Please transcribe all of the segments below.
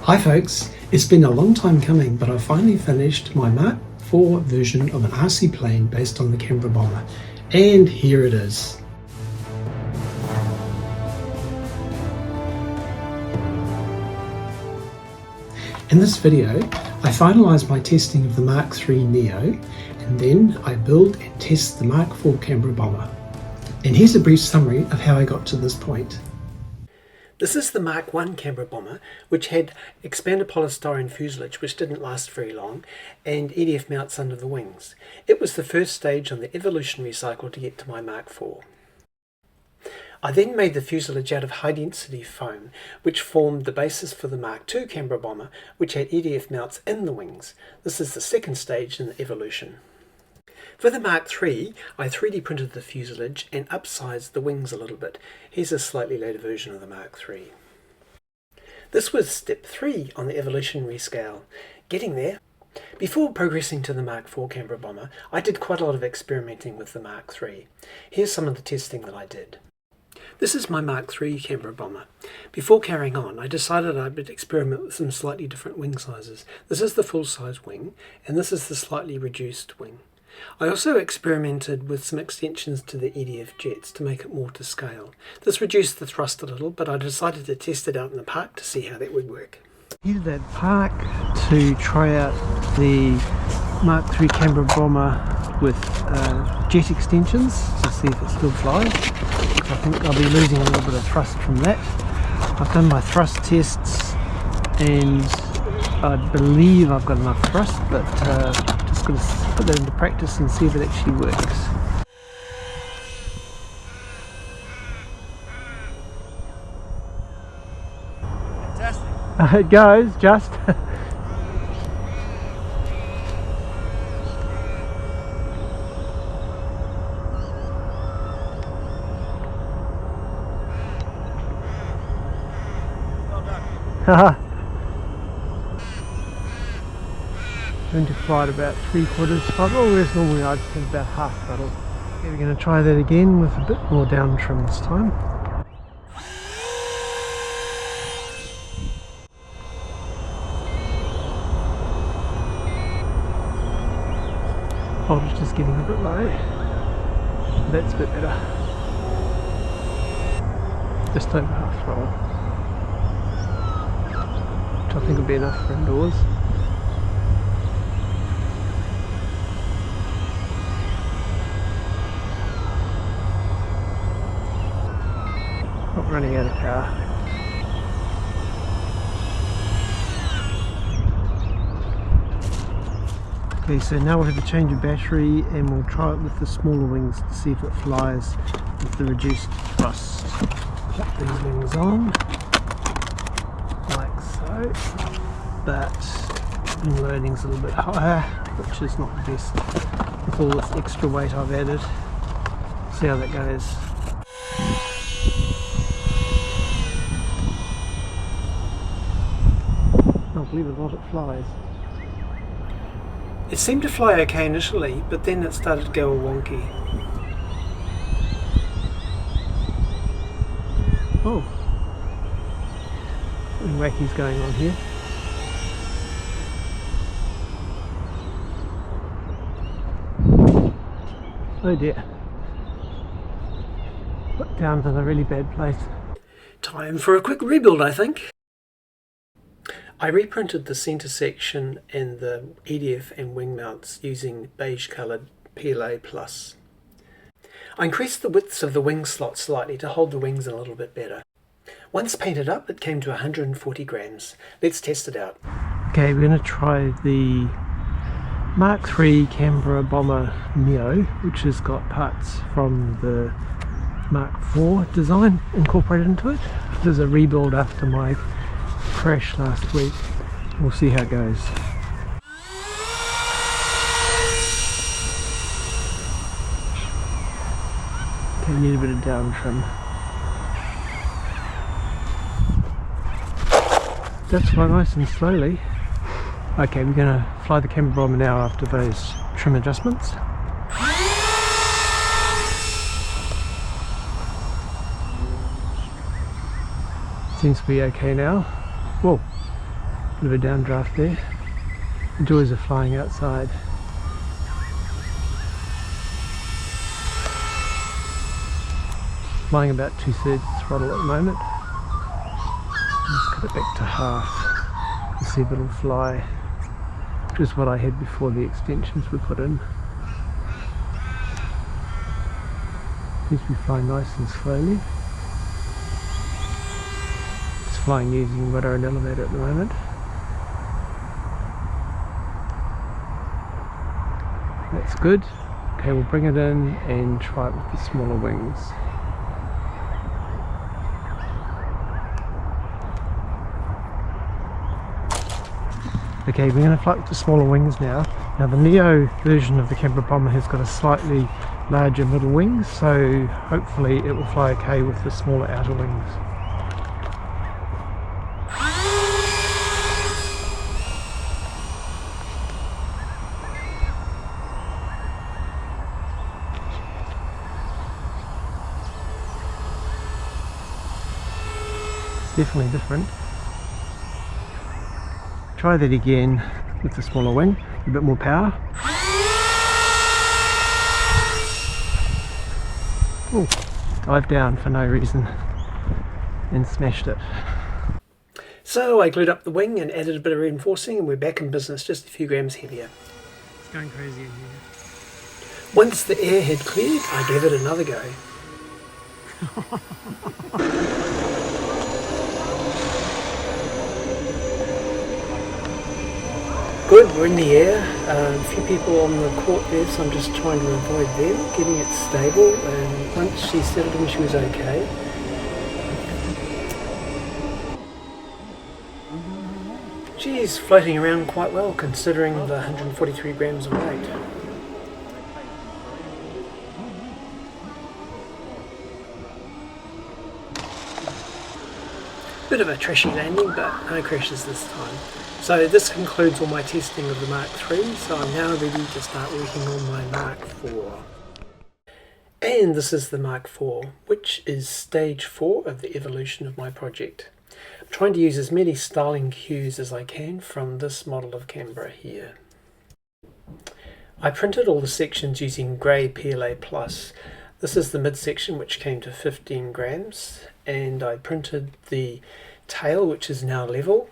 Hi folks, it's been a long time coming, but I finally finished my Mark IV version of an RC plane based on the Canberra Bomber, and here it is. In this video, I finalised my testing of the MKIIIneo, and then I build and test the Mark IV Canberra Bomber. And here's a brief summary of how I got to this point. This is the Mark I Canberra Bomber, which had expanded polystyrene fuselage, which didn't last very long, and EDF mounts under the wings. It was the first stage on the evolutionary cycle to get to my Mark IV. I then made the fuselage out of high-density foam, which formed the basis for the Mark II Canberra Bomber, which had EDF mounts in the wings. This is the second stage in the evolution. For the Mark III, I 3D printed the fuselage and upsized the wings a little bit. Here's a slightly later version of the Mark III. This was step 3 on the evolutionary scale. Getting there. Before progressing to the Mark IV Canberra Bomber, I did quite a lot of experimenting with the Mark III. Here's some of the testing that I did. This is my Mark III Canberra Bomber. Before carrying on, I decided I would experiment with some slightly different wing sizes. This is the full-size wing, and this is the slightly reduced wing. I also experimented with some extensions to the EDF jets to make it more to scale. This reduced the thrust a little, but I decided to test it out in the park to see how that would work. Here's that park to try out the Mark III Canberra Bomber with jet extensions to see if it still flies. I think I'll be losing a little bit of thrust from that. I've done my thrust tests and I believe I've got enough thrust, but just got to put that into practice and see if it actually works. Fantastic. It goes, just. Haha. Going to fly at about 3/4 throttle, whereas normally I'd have about half throttle. Okay, we're going to try that again with a bit more down trim this time. Voltage just getting a bit low. That's a bit better. Just over half throttle, which I think would be enough for indoors. Not running out of power. Okay, so now we'll have to change a battery and we'll try it with the smaller wings to see if it flies with the reduced thrust. Put these wings on, like so, but wing loading's a little bit higher, which is not the best with all this extra weight I've added. See how that goes. Believe it or not, it flies. It seemed to fly okay initially, but then it started to go all wonky. Oh, something wacky's going on here. Oh dear. Put down to the really bad place. Time for a quick rebuild, I think. I reprinted the centre section and the EDF and wing mounts using beige coloured PLA+. I increased the widths of the wing slots slightly to hold the wings in a little bit better. Once painted up, it came to 140 grams. Let's test it out. Okay, we're going to try the Mark III Canberra Bomber Neo, which has got parts from the Mark IV design incorporated into it. There's a rebuild after my crash last week. We'll see how it goes. Okay, need a bit of down trim. That's quite nice and slowly. Okay, we're going to fly the Canberra Bomber now after those trim adjustments. Seems to be okay now. Whoa, Bit of a downdraft there. The joys of flying outside. Flying about 2/3 throttle at the moment. Let's cut it back to half and see if it'll fly, which is what I had before the extensions were put in. Seems to be flying nice and slowly. It's flying using rudder and elevator at the moment. That's good. Okay, we'll bring it in and try it with the smaller wings. Okay, we're going to fly with the smaller wings now. Now the Neo version of the Canberra Bomber has got a slightly larger middle wing, so hopefully it will fly okay with the smaller outer wings. Definitely different. Try that again with the smaller wing, a bit more power. Oh, dive down for no reason and smashed it. So I glued up the wing and added a bit of reinforcing, and we're back in business, just a few grams heavier. It's going crazy in here. Once the air had cleared, I gave it another go. Good, we're in the air. A few people on the court there, so I'm just trying to avoid them, getting it stable, and once she settled in she was okay. She's floating around quite well considering the 143 grams of weight. Bit of a trashy landing, but no crashes this time. So this concludes all my testing of the Mark III, so I'm now ready to start working on my Mark IV. And this is the Mark IV, which is stage 4 of the evolution of my project. I'm trying to use as many styling cues as I can from this model of Canberra here. I printed all the sections using grey PLA+. This is the midsection, which came to 15 grams, and I printed the tail, which is now level,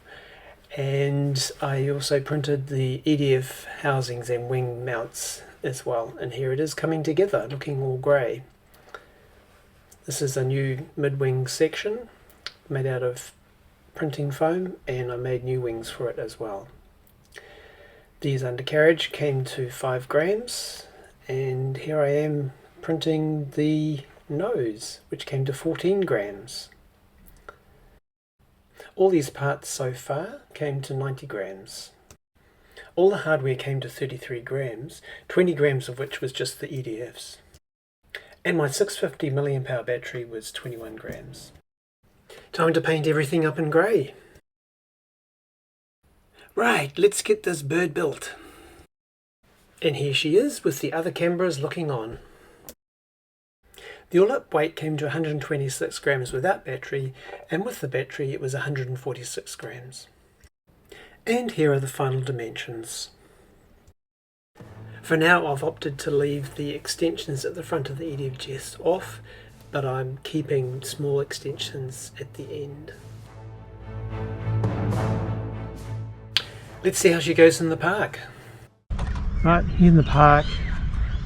and I also printed the EDF housings and wing mounts as well, and here it is coming together looking all grey. This is a new mid-wing section made out of printing foam, and I made new wings for it as well. These undercarriage came to 5 grams, and here I am printing the nose, which came to 14 grams. All these parts so far came to 90 grams. All the hardware came to 33 grams, 20 grams of which was just the EDFs. And my 650 mAh battery was 21 grams. Time to paint everything up in grey. Right, let's get this bird built. And here she is with the other Canberras looking on. The all-up weight came to 126 grams without battery, and with the battery it was 146 grams. And here are the final dimensions. For now I've opted to leave the extensions at the front of the EDF chest off, but I'm keeping small extensions at the end. Let's see how she goes in the park. Right, here in the park,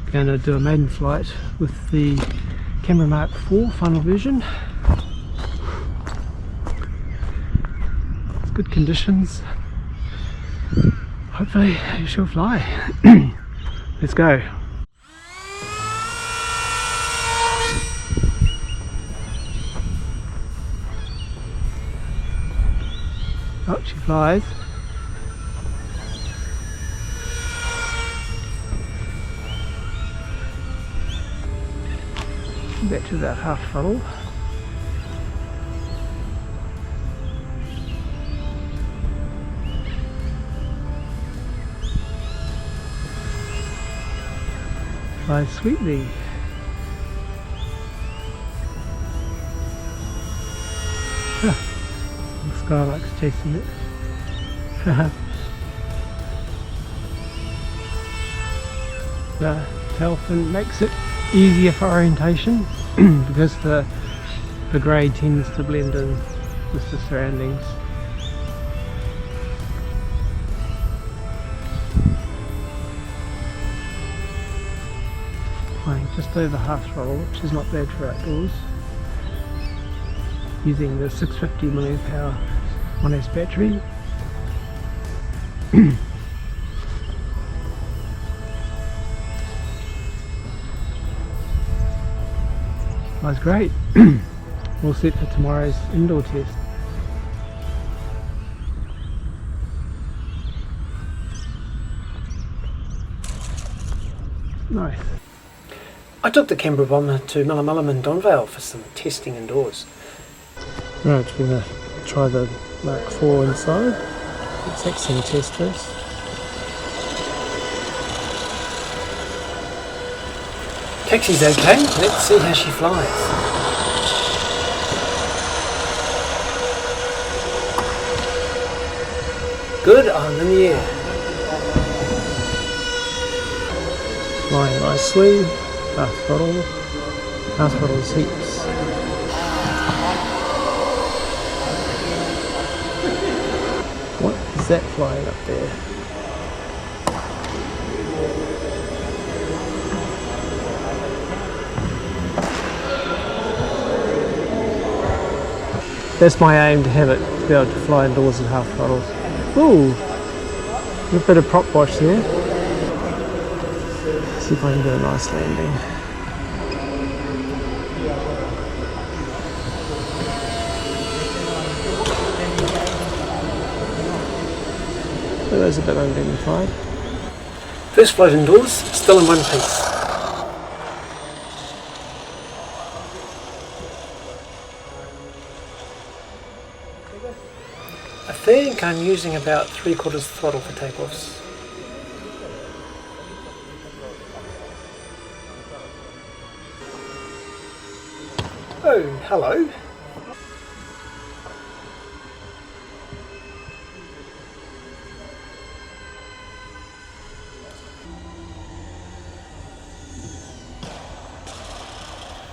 I'm going to do a maiden flight with the Canberra Mark IV final version. It's good conditions. Hopefully she'll fly. Let's go. Oh, she flies. Back to that half throttle. Flies sweetly. The skylark's chasing it. The tail fin makes it easier for orientation because the grey tends to blend in with the surroundings. Flying just over half throttle, which is not bad for outdoors, using the 650 mAh 1S battery. That's great. All set for tomorrow's indoor test. Nice. I took the Canberra Bomber to Mullamullum and Donvale for some testing indoors. Right, we're going to try the Mark IV inside. Let's actually test first. Taxi's okay, let's see how she flies. Good, I'm in the air. Flying nicely, half throttle's heaps. What is that flying up there? That's my aim, to have it to be able to fly indoors at half throttle. Ooh, a bit of prop wash there. See if I can get a nice landing. So that's a bit undignified. First flight indoors, still in one piece. I think I'm using about 3/4 throttle for takeoffs. Oh, hello.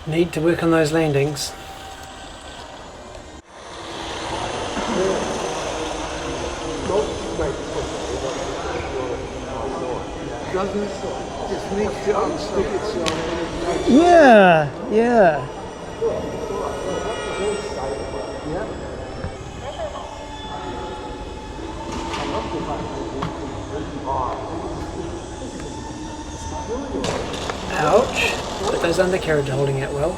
Need to work on those landings. Yeah. Ouch, but those undercarriage are holding out well.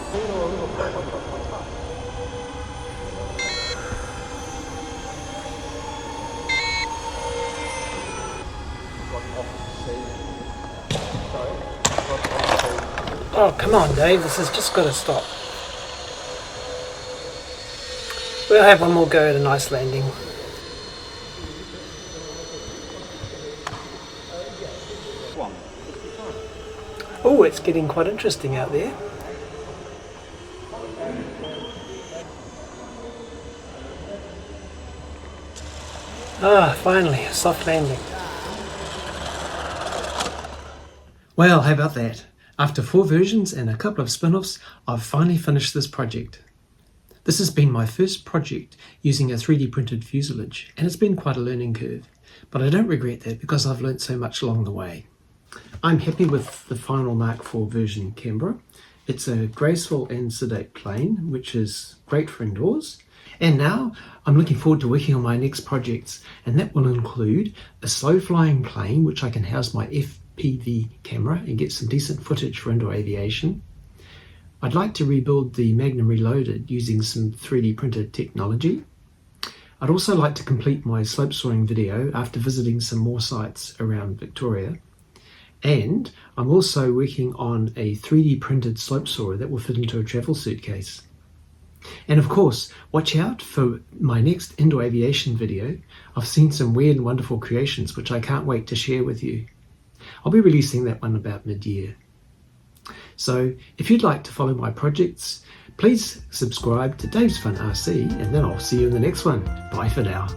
Oh, come on, Dave, this has just got to stop. We'll have one more go at a nice landing. Oh, it's getting quite interesting out there. Ah, finally, a soft landing. Well, how about that? After 4 versions and a couple of spin-offs, I've finally finished this project. This has been my first project using a 3D printed fuselage, and it's been quite a learning curve, but I don't regret that because I've learnt so much along the way. I'm happy with the final Mark IV version Canberra. It's a graceful and sedate plane, which is great for indoors. And now I'm looking forward to working on my next projects, and that will include a slow flying plane which I can house my FPV camera and get some decent footage for indoor aviation. I'd like to rebuild the Magnum Reloaded using some 3D printed technology. I'd also like to complete my slope soaring video after visiting some more sites around Victoria. And I'm also working on a 3D printed slope soarer that will fit into a travel suitcase. And of course, watch out for my next indoor aviation video. I've seen some weird and wonderful creations which I can't wait to share with you. I'll be releasing that one about mid-year. So if you'd like to follow my projects, please subscribe to DavesFunRC, and then I'll see you in the next one. Bye for now.